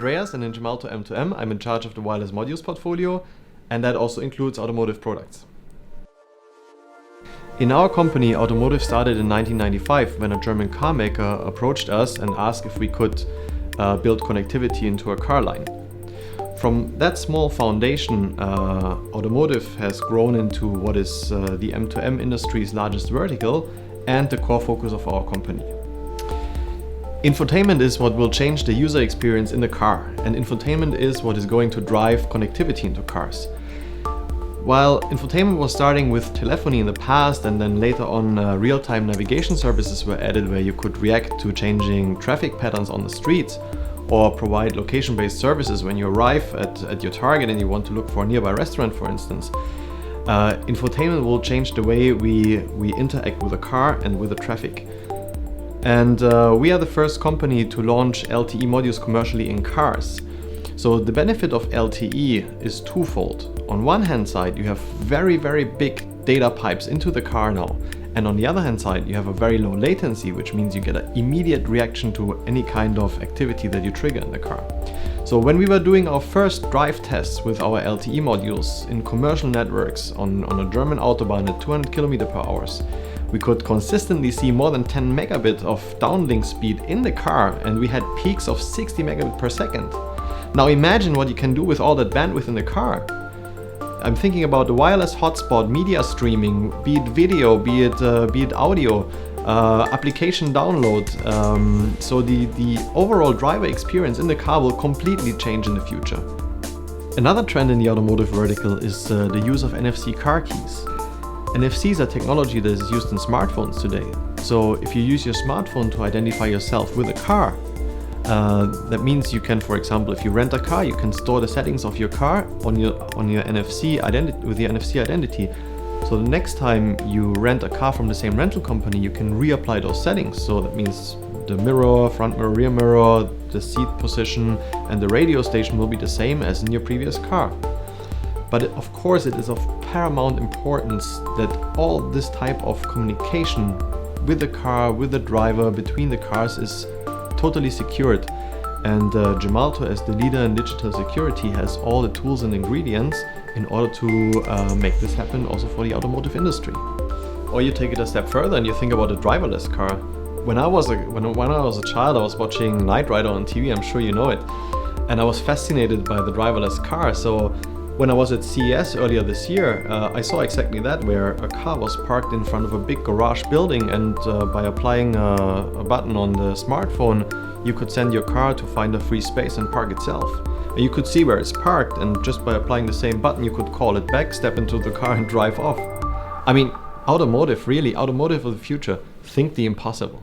Andreas, and in Gemalto M2M, I'm in charge of the wireless modules portfolio, and that also includes automotive products. In our company, automotive started in 1995 when a German car maker approached us and asked if we could build connectivity into a car line. From that small foundation, automotive has grown into what is the M2M industry's largest vertical and the core focus of our company. Infotainment is what will change the user experience in the car, and infotainment is what is going to drive connectivity into cars. While infotainment was starting with telephony in the past, and then later on real-time navigation services were added where you could react to changing traffic patterns on the streets, or provide location-based services when you arrive at your target and you want to look for a nearby restaurant, for instance. Infotainment will change the way we interact with the car and with the traffic. And we are the first company to launch LTE modules commercially in cars. So the benefit of LTE is twofold. On one hand side, you have very, very big data pipes into the car now. And on the other hand side, you have a very low latency, which means you get an immediate reaction to any kind of activity that you trigger in the car. So when we were doing our first drive tests with our LTE modules in commercial networks on a German autobahn at 200 km/h, we could consistently see more than 10 megabit of downlink speed in the car, and we had peaks of 60 megabit per second. Now imagine what you can do with all that bandwidth in the car. I'm thinking about the wireless hotspot, media streaming, be it video, be it audio, application download. So the overall driver experience in the car will completely change in the future. Another trend in the automotive vertical is the use of NFC car keys. NFCs are technology that is used in smartphones today. So if you use your smartphone to identify yourself with a car, that means you can, for example, if you rent a car, you can store the settings of your car on your NFC identity with your NFC identity. So the next time you rent a car from the same rental company, you can reapply those settings. So that means the mirror, front mirror, rear mirror, the seat position, and the radio station will be the same as in your previous car. But of course, it is of paramount importance that all this type of communication with the car, with the driver, between the cars is totally secured. And Gemalto, as the leader in digital security, has all the tools and ingredients in order to make this happen also for the automotive industry. Or you take it a step further and you think about a driverless car. When I was a child, I was watching Knight Rider on TV, I'm sure you know it, and I was fascinated by the driverless car. So when I was at CES earlier this year, I saw exactly that, where a car was parked in front of a big garage building, and by applying a button on the smartphone, you could send your car to find a free space and park itself. And you could see where it's parked, and just by applying the same button, you could call it back, step into the car and drive off. I mean, automotive, really, automotive of the future, think the impossible.